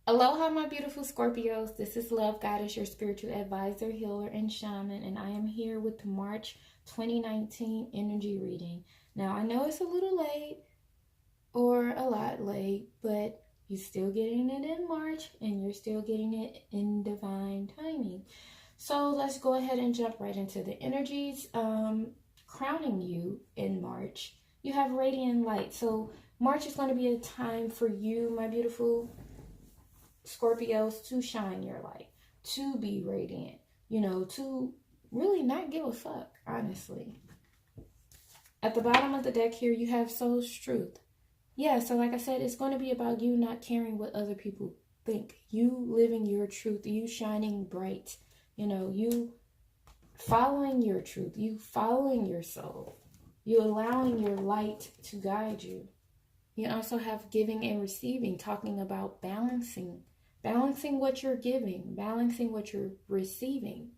Aloha, my beautiful Scorpios. This is Love Goddess, your spiritual advisor, healer, and shaman, and I am here with the March 2019 energy reading. Now, I know it's a little late or a lot late, but you're still getting it in March and you're still getting it in divine timing. So let's go ahead and jump right into the energies crowning you in March. You have radiant light. So March is going to be a time for you, my beautiful Scorpios, to shine your light, to be radiant, to really not give a fuck, honestly. At the bottom of the deck here, you have Soul's Truth. Yeah, so like I said, it's going to be about you not caring what other people think. You living your truth, you shining bright, you following your truth, you following your soul, you allowing your light to guide you. You also have giving and receiving, talking about balancing what you're giving, balancing what you're receiving.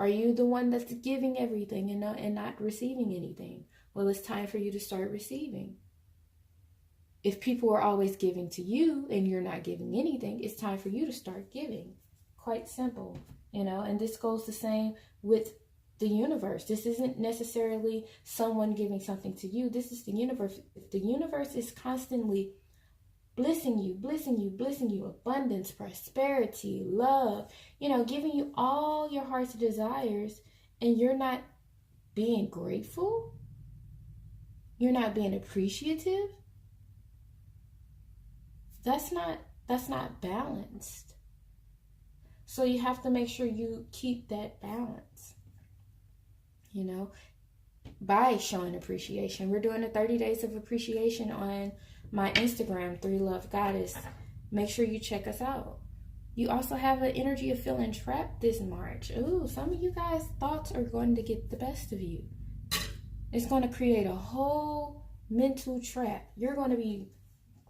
Are you the one that's giving everything and not receiving anything? Well, it's time for you to start receiving. If people are always giving to you and you're not giving anything, it's time for you to start giving. Quite simple, and this goes the same with the universe. This isn't necessarily someone giving something to you. This is the universe. The universe is constantly blessing you, abundance, prosperity, love, giving you all your heart's desires, and you're not being grateful. You're not being appreciative. That's not balanced. So you have to make sure you keep that balance, by showing appreciation. We're doing a 30 days of appreciation on my Instagram, 3 Love Goddess. Make sure you check us out. You also have an energy of feeling trapped this March. Ooh, some of you guys' thoughts are going to get the best of you. It's going to create a whole mental trap. You're going to be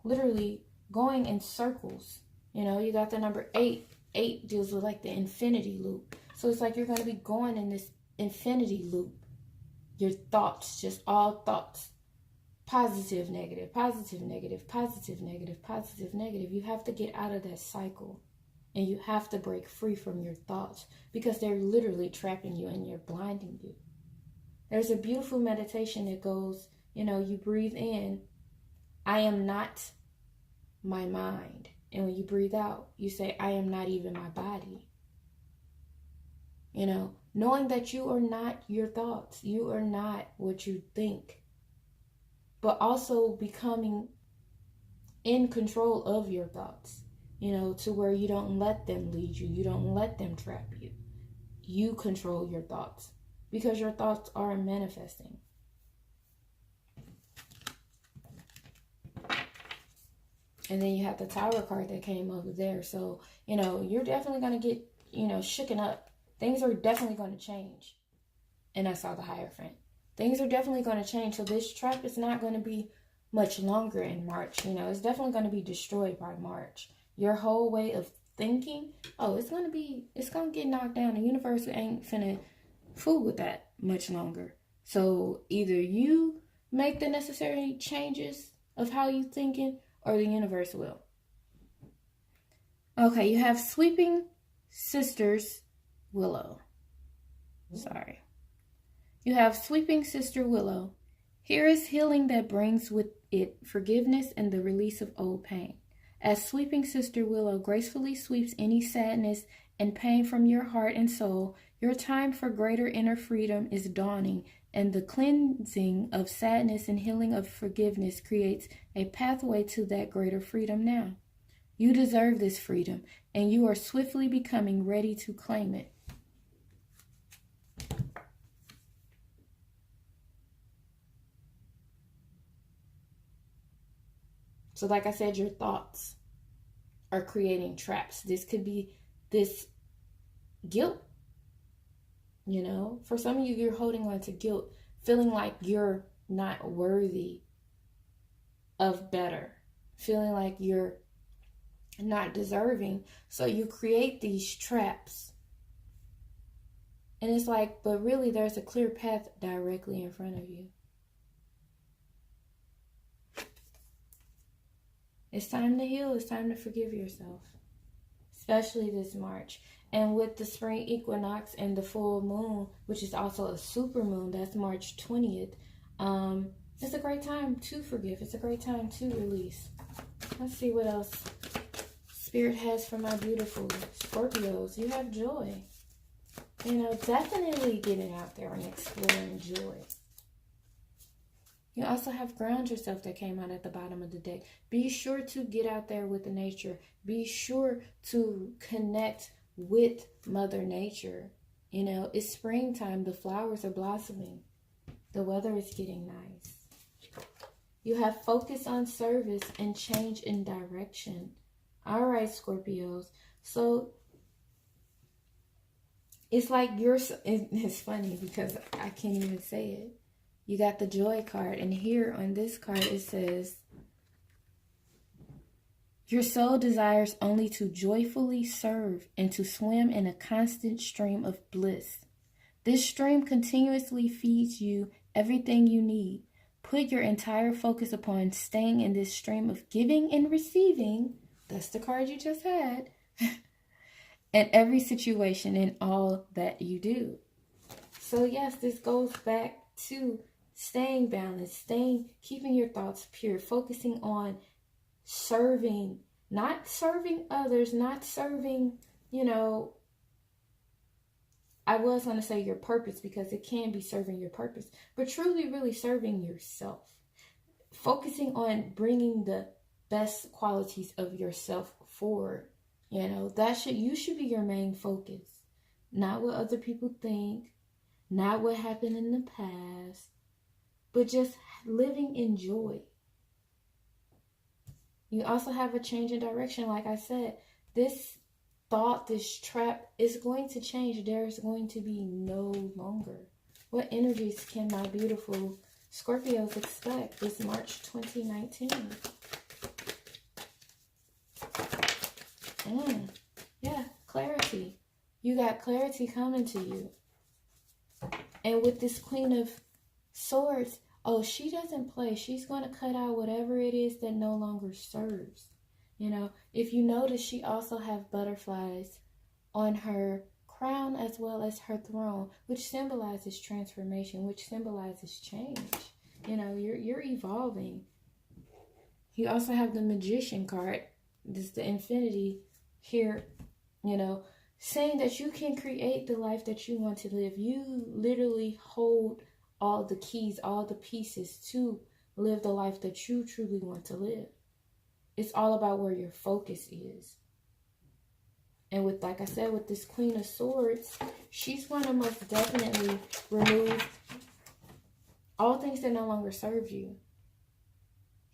literally going in circles. You got the number 8. 8 deals with like the infinity loop. So it's like you're going to be going in this infinity loop. Your thoughts, just all thoughts. Positive, negative, positive, negative, positive, negative, positive, negative. You have to get out of that cycle. And you have to break free from your thoughts, because they're literally trapping you and you're blinding you. There's a beautiful meditation that goes, you breathe in, I am not my mind. And when you breathe out, you say, I am not even my body. Knowing that you are not your thoughts. You are not what you think. But also becoming in control of your thoughts, to where you don't let them lead you. You don't let them trap you. You control your thoughts, because your thoughts are manifesting. And then you have the Tower card that came over there. So, you're definitely going to get, shooken up. Things are definitely going to change. And I saw the Hierophant. Things are definitely going to change. So this trap is not going to be much longer in March. It's definitely going to be destroyed by March. Your whole way of thinking, it's going to get knocked down. The universe ain't finna fool with that much longer. So either you make the necessary changes of how you thinking, or the universe will. Okay, you have Sweeping Sisters Willow. Sorry. You have Sweeping Sister Willow. Here is healing that brings with it forgiveness and the release of old pain. As Sweeping Sister Willow gracefully sweeps any sadness and pain from your heart and soul, your time for greater inner freedom is dawning, and the cleansing of sadness and healing of forgiveness creates a pathway to that greater freedom now. You deserve this freedom, and you are swiftly becoming ready to claim it. So like I said, your thoughts are creating traps. This could be this guilt. For some of you, you're holding on to guilt, feeling like you're not worthy of better, feeling like you're not deserving. So you create these traps. And it's like, but really there's a clear path directly in front of you. It's time to heal. It's time to forgive yourself. especially this March. And with the spring equinox and the full moon, which is also a super moon, that's March 20th, it's a great time to forgive. It's a great time to release. Let's see what else Spirit has for my beautiful Scorpios. You have joy. You know, definitely getting out there and exploring joy. You also have ground yourself that came out at the bottom of the deck. Be sure to get out there with the nature. Be sure to connect with Mother Nature. You know, it's springtime. The flowers are blossoming. The weather is getting nice. You have focus on service and change in direction. All right, Scorpios. So it's like it's funny because I can't even say it. You got the joy card, and here on this card it says, your soul desires only to joyfully serve and to swim in a constant stream of bliss. This stream continuously feeds you everything you need. Put your entire focus upon staying in this stream of giving and receiving. That's the card you just had. In every situation in all that you do. So yes, this goes back to staying balanced, keeping your thoughts pure, focusing on serving, not serving others, not serving, you know, I was going to say your purpose because it can be serving your purpose, but truly really serving yourself. Focusing on bringing the best qualities of yourself forward. You know, you should be your main focus. Not what other people think, not what happened in the past, but just living in joy. You also have a change in direction. Like I said, this thought, this trap is going to change. There's going to be no longer. What energies can my beautiful Scorpios expect this March 2019? Yeah, clarity. You got clarity coming to you. And with this Queen of Swords, oh, she doesn't play. She's going to cut out whatever it is that no longer serves. You know, if you notice, she also have butterflies on her crown as well as her throne, which symbolizes transformation, which symbolizes change. You know, you're evolving. You also have the Magician card. This is the Infinity here, you know, saying that you can create the life that you want to live. You literally hold all the keys, all the pieces to live the life that you truly want to live. It's all about where your focus is. And with, like I said, with this Queen of Swords, she's going to most definitely remove all things that no longer serve you.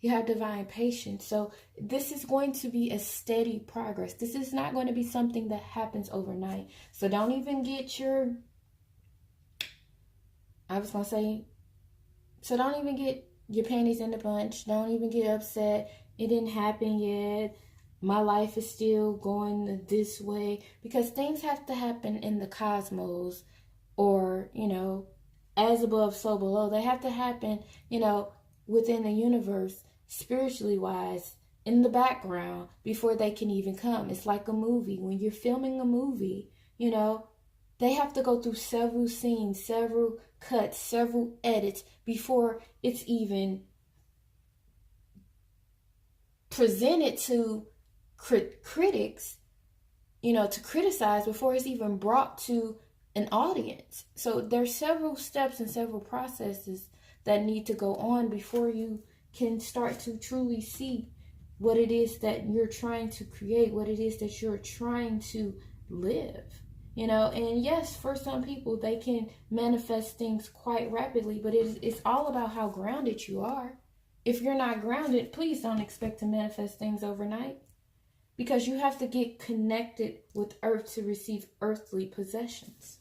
You have divine patience. So this is going to be a steady progress. This is not going to be something that happens overnight. So don't even get so don't even get your panties in a bunch. Don't even get upset. It didn't happen yet. My life is still going this way. Because things have to happen in the cosmos, or, you know, as above, so below. They have to happen, you know, within the universe, spiritually wise, in the background, before they can even come. It's like a movie. When you're filming a movie, you know, they have to go through several scenes, several cuts, several edits before it's even presented to critics, you know, to criticize, before it's even brought to an audience. So there's several steps and several processes that need to go on before you can start to truly see what it is that you're trying to create, what it is that you're trying to live. You know, and yes, for some people, they can manifest things quite rapidly, but it's all about how grounded you are. If you're not grounded, please don't expect to manifest things overnight, because you have to get connected with earth to receive earthly possessions.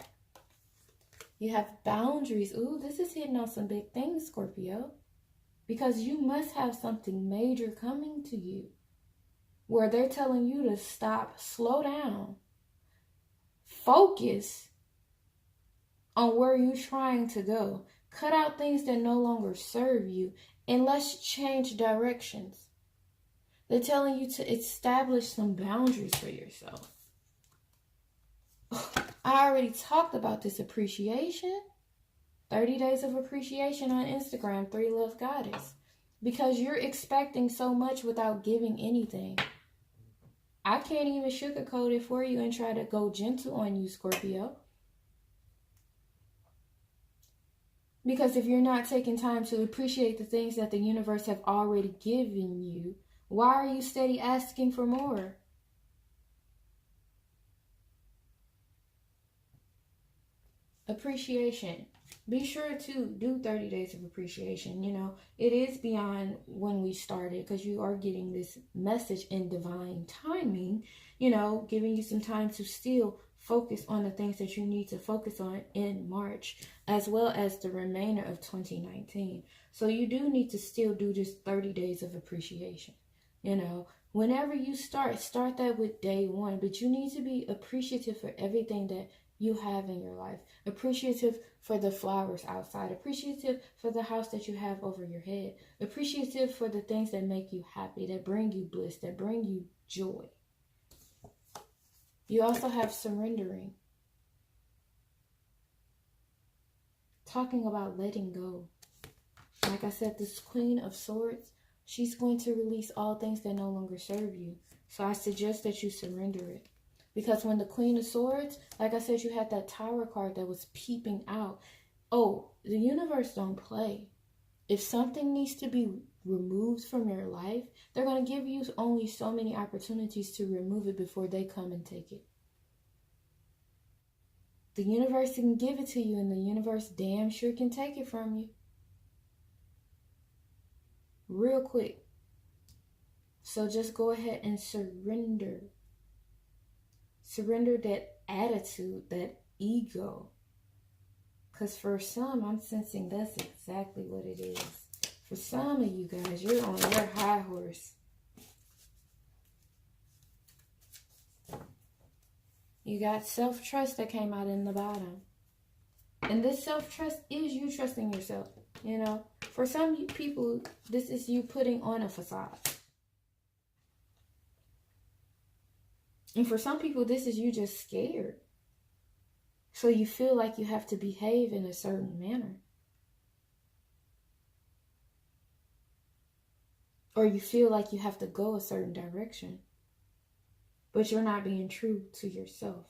You have boundaries. Ooh, this is hitting on some big things, Scorpio, because you must have something major coming to you where they're telling you to stop, slow down, focus on where you're trying to go. Cut out things that no longer serve you, and let's change directions. They're telling you to establish some boundaries for yourself. I already talked about this appreciation. 30 days of appreciation on Instagram, 3 Love Goddess. Because you're expecting so much without giving anything. I can't even sugarcoat it for you and try to go gentle on you, Scorpio. Because if you're not taking time to appreciate the things that the universe have already given you, why are you steady asking for more? Appreciation. Be sure to do 30 days of appreciation. You know, it is beyond when we started because you are getting this message in divine timing, you know, giving you some time to still focus on the things that you need to focus on in March, as well as the remainder of 2019. So you do need to still do this 30 days of appreciation. You know, whenever you start that with day one, but you need to be appreciative for everything that you have in your life. Appreciative for the flowers outside. Appreciative for the house that you have over your head. Appreciative for the things that make you happy, that bring you bliss, that bring you joy. You also have surrendering. Talking about letting go. Like I said, this Queen of Swords, she's going to release all things that no longer serve you. So I suggest that you surrender it. Because when the Queen of Swords, like I said, you had that Tower card that was peeping out. Oh, the universe don't play. If something needs to be removed from your life, they're going to give you only so many opportunities to remove it before they come and take it. The universe can give it to you, and the universe damn sure can take it from you. Real quick. So just go ahead and surrender. Surrender that attitude, that ego. Because for some, I'm sensing that's exactly what it is. For some of you guys, you're on your high horse. You got self-trust that came out in the bottom. And this self-trust is you trusting yourself. You know, for some people, this is you putting on a facade. And for some people, this is you just scared. So you feel like you have to behave in a certain manner. Or you feel like you have to go a certain direction. But you're not being true to yourself.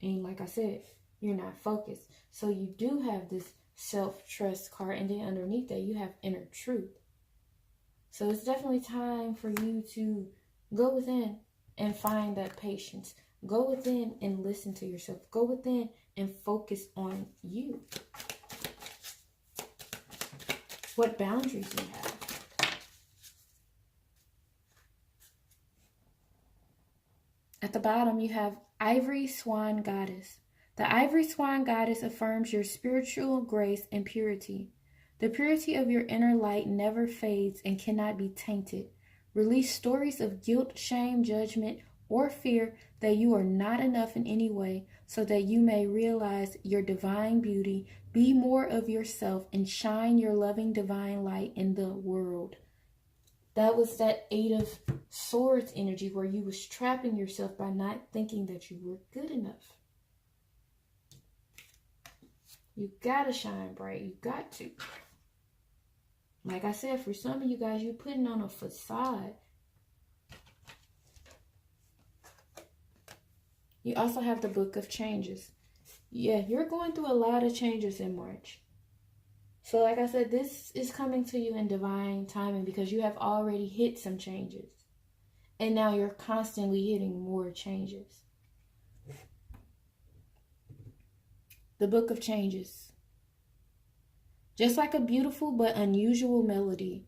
And like I said, you're not focused. So you do have this self-trust card. And then underneath that, you have inner truth. So it's definitely time for you to go within and find that patience. Go within and listen to yourself. Go within and focus on you. What boundaries you have. At the bottom, you have Ivory Swan Goddess. The Ivory Swan Goddess affirms your spiritual grace and purity. The purity of your inner light never fades and cannot be tainted. Release stories of guilt, shame, judgment, or fear that you are not enough in any way, so that you may realize your divine beauty, be more of yourself, and shine your loving divine light in the world. That was that 8 of Swords energy where you was trapping yourself by not thinking that you were good enough. You gotta shine bright. You got to. Like I said, for some of you guys, you're putting on a facade. You also have the Book of Changes. Yeah, you're going through a lot of changes in March. So like I said, this is coming to you in divine timing because you have already hit some changes. And now you're constantly hitting more changes. The Book of Changes. Just like a beautiful but unusual melody,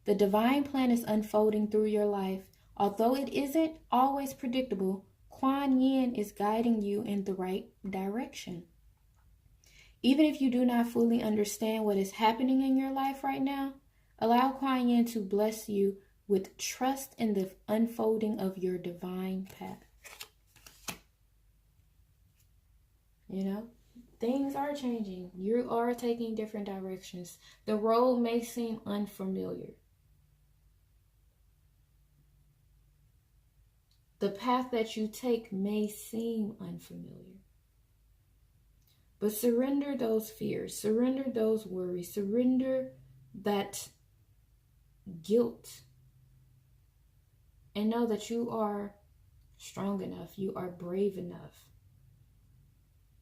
the divine plan is unfolding through your life. Although it isn't always predictable, Kuan Yin is guiding you in the right direction. Even if you do not fully understand what is happening in your life right now, allow Kuan Yin to bless you with trust in the unfolding of your divine path. You know, things are changing. You are taking different directions. The road may seem unfamiliar. The path that you take may seem unfamiliar. But surrender those fears, surrender those worries, surrender that guilt, and know that you are strong enough, you are brave enough,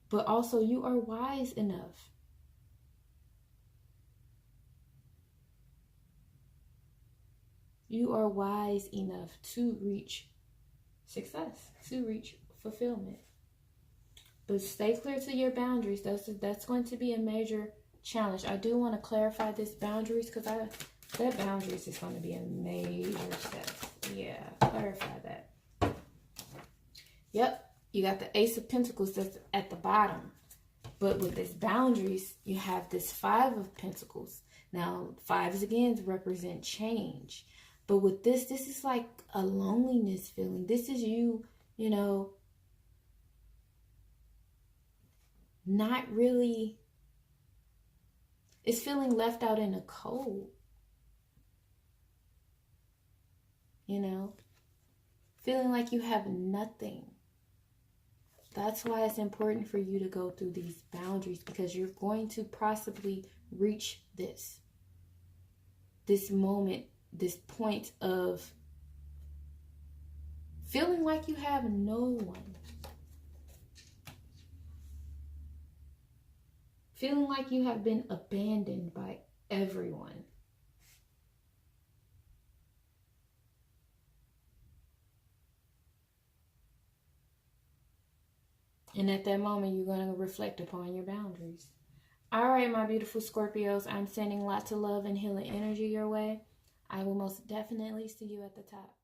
but also you are wise enough. You are wise enough to reach success, to reach fulfillment. But stay clear to your boundaries. That's going to be a major challenge. I do want to clarify this boundaries, because that boundaries is going to be a major step. Yeah, clarify that. Yep, you got the Ace of Pentacles that's at the bottom. But with this boundaries, you have this Five of Pentacles. Now, fives again represent change. But with this is like a loneliness feeling. This is you, you know, not really, it's feeling left out in the cold. You know, feeling like you have nothing. That's why it's important for you to go through these boundaries, because you're going to possibly reach this moment, this point of feeling like you have no one. Feeling like you have been abandoned by everyone. And at that moment, you're going to reflect upon your boundaries. All right, my beautiful Scorpios, I'm sending lots of love and healing energy your way. I will most definitely see you at the top.